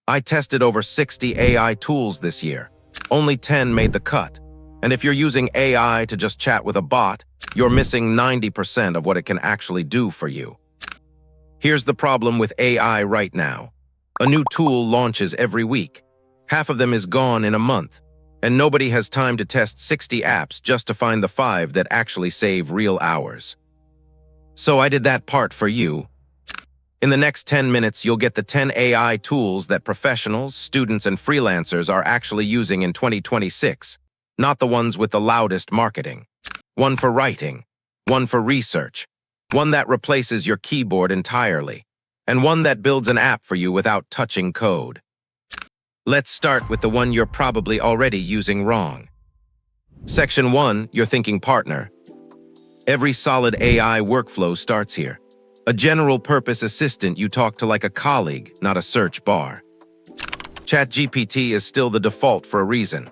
I tested over 60 AI tools this year. Only 10 made the cut. And if you're using AI to just chat with a bot, you're missing 90% of what it can actually do for you. Here's the problem with AI right now. A new tool launches every week. Half of them is gone in a month, and nobody has time to test 60 apps just to find the 5 that actually save real hours. So I did that part for you. In the next 10 minutes, you'll get the 10 AI tools that professionals, students, and freelancers are actually using in 2026, not the ones with the loudest marketing. One for writing, one for research, one that replaces your keyboard entirely, and one that builds an app for you without touching code. Let's start with the one you're probably already using wrong. Section 1, your thinking partner. Every solid AI workflow starts here. A general-purpose assistant you talk to like a colleague, not a search bar. ChatGPT is still the default for a reason.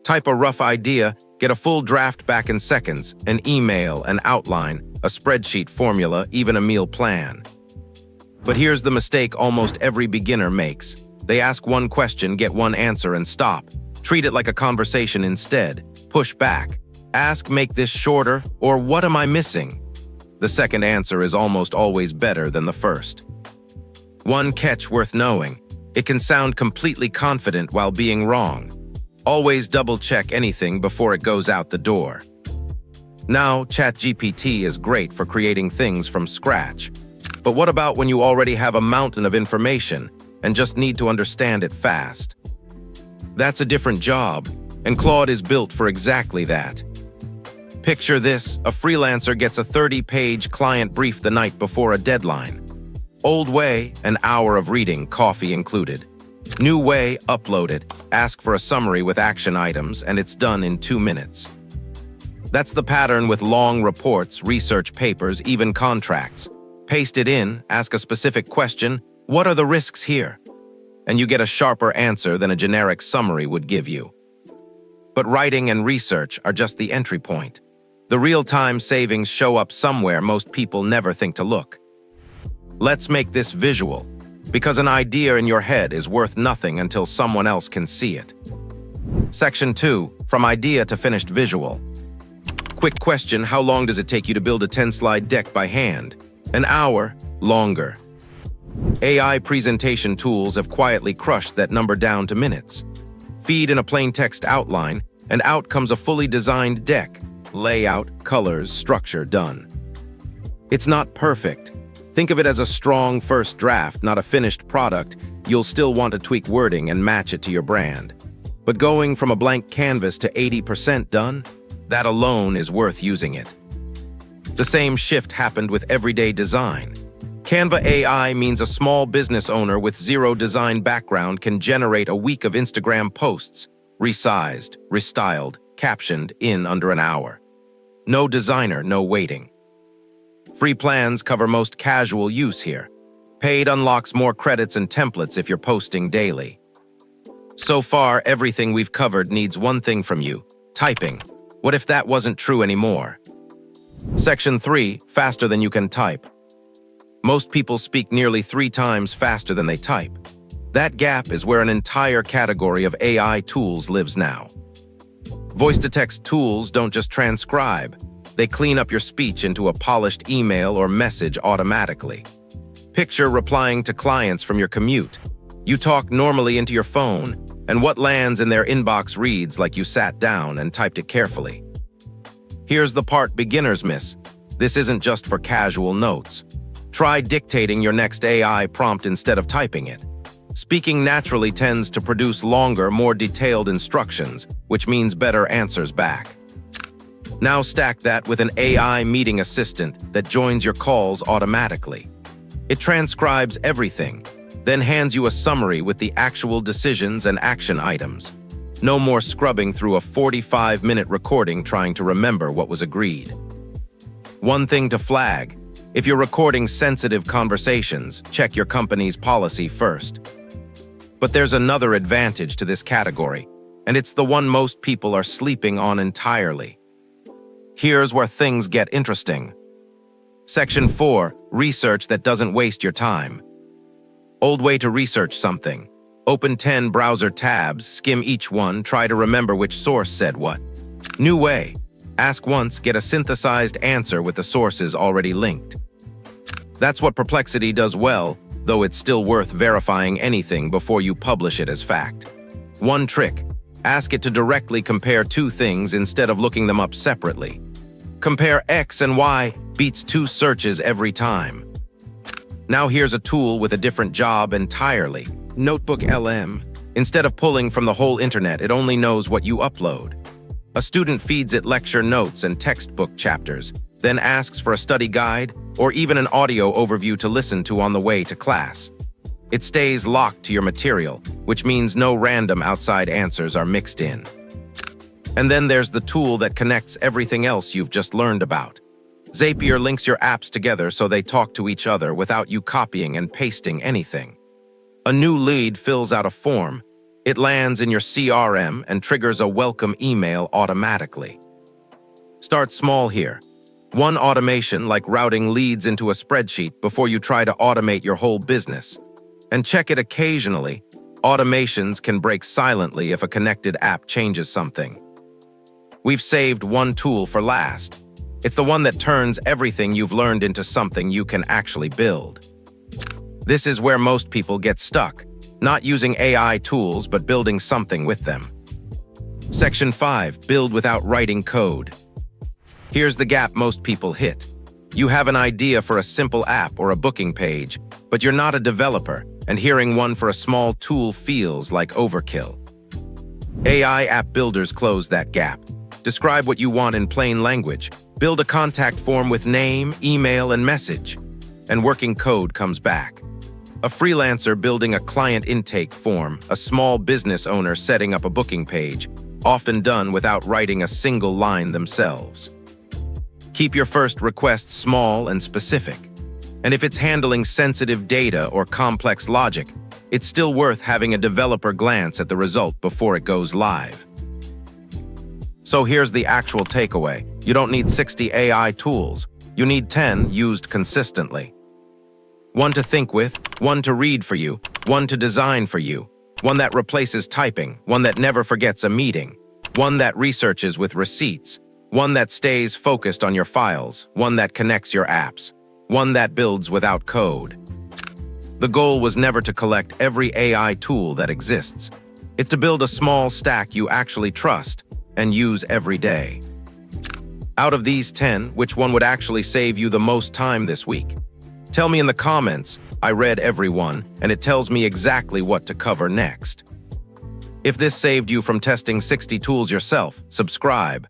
Type a rough idea, get a full draft back in seconds, an email, an outline, a spreadsheet formula, even a meal plan. But here's the mistake almost every beginner makes. They ask one question, get one answer, and stop. Treat it like a conversation instead. Push back. Ask, make this shorter, or what am I missing? The second answer is almost always better than the first. One catch worth knowing. It can sound completely confident while being wrong. Always double-check anything before it goes out the door. Now, ChatGPT is great for creating things from scratch. But what about when you already have a mountain of information and just need to understand it fast? That's a different job, and Claude is built for exactly that. Picture this, a freelancer gets a 30-page client brief the night before a deadline. Old way, an hour of reading, coffee included. New way, upload it, ask for a summary with action items, and it's done in 2 minutes. That's the pattern with long reports, research papers, even contracts. Paste it in, ask a specific question, what are the risks here? And you get a sharper answer than a generic summary would give you. But writing and research are just the entry point. The real-time savings show up somewhere most people never think to look. Let's make this visual, because an idea in your head is worth nothing until someone else can see it. Section 2, from idea to finished visual. Quick question, how long does it take you to build a 10-slide deck by hand? An hour? Longer. AI presentation tools have quietly crushed that number down to minutes. Feed in a plain text outline, and out comes a fully designed deck. Layout, colors, structure, done. It's not perfect. Think of it as a strong first draft, not a finished product. You'll still want to tweak wording and match it to your brand. But going from a blank canvas to 80% done, that alone is worth using it. The same shift happened with everyday design. Canva AI means a small business owner with zero design background can generate a week of Instagram posts, resized, restyled, captioned in under an hour. No designer, no waiting. Free plans cover most casual use here. Paid unlocks more credits and templates if you're posting daily. So far, everything we've covered needs one thing from you: typing. What if that wasn't true anymore? Section 3, faster than you can type. Most people speak nearly 3 times faster than they type. That gap is where an entire category of AI tools lives now. Voice-to-text tools don't just transcribe. They clean up your speech into a polished email or message automatically. Picture replying to clients from your commute. You talk normally into your phone, and what lands in their inbox reads like you sat down and typed it carefully. Here's the part beginners miss. This isn't just for casual notes. Try dictating your next AI prompt instead of typing it. Speaking naturally tends to produce longer, more detailed instructions, which means better answers back. Now stack that with an AI meeting assistant that joins your calls automatically. It transcribes everything, then hands you a summary with the actual decisions and action items. No more scrubbing through a 45-minute recording trying to remember what was agreed. One thing to flag: if you're recording sensitive conversations, check your company's policy first. But there's another advantage to this category, and it's the one most people are sleeping on entirely. Here's where things get interesting. Section 4, research that doesn't waste your time. Old way to research something. Open 10 browser tabs, skim each one, try to remember which source said what. New way. Ask once, get a synthesized answer with the sources already linked. That's what Perplexity does well, though it's still worth verifying anything before you publish it as fact. One trick. Ask it to directly compare two things instead of looking them up separately. Compare X and Y beats 2 searches every time. Now here's a tool with a different job entirely. NotebookLM. Instead of pulling from the whole internet, it only knows what you upload. A student feeds it lecture notes and textbook chapters, then asks for a study guide or even an audio overview to listen to on the way to class. It stays locked to your material, which means no random outside answers are mixed in. And then there's the tool that connects everything else you've just learned about. Zapier links your apps together so they talk to each other without you copying and pasting anything. A new lead fills out a form. It lands in your CRM and triggers a welcome email automatically. Start small here. One automation like routing leads into a spreadsheet before you try to automate your whole business. And check it occasionally. Automations can break silently if a connected app changes something. We've saved one tool for last. It's the one that turns everything you've learned into something you can actually build. This is where most people get stuck, not using AI tools but building something with them. Section 5. Build without writing code. Here's the gap most people hit. You have an idea for a simple app or a booking page, but you're not a developer, and hearing one for a small tool feels like overkill. AI app builders close that gap. Describe what you want in plain language. Build a contact form with name, email, and message, and working code comes back. A freelancer building a client intake form, a small business owner setting up a booking page, often done without writing a single line themselves. Keep your first request small and specific. And if it's handling sensitive data or complex logic, it's still worth having a developer glance at the result before it goes live. So here's the actual takeaway. You don't need 60 AI tools. You need 10 used consistently. One to think with, one to read for you, one to design for you, one that replaces typing, one that never forgets a meeting, one that researches with receipts, one that stays focused on your files, one that connects your apps, one that builds without code. The goal was never to collect every AI tool that exists. It's to build a small stack you actually trust and use every day. Out of these 10, which one would actually save you the most time this week? Tell me in the comments. I read every one, and it tells me exactly what to cover next. If this saved you from testing 60 tools yourself, subscribe.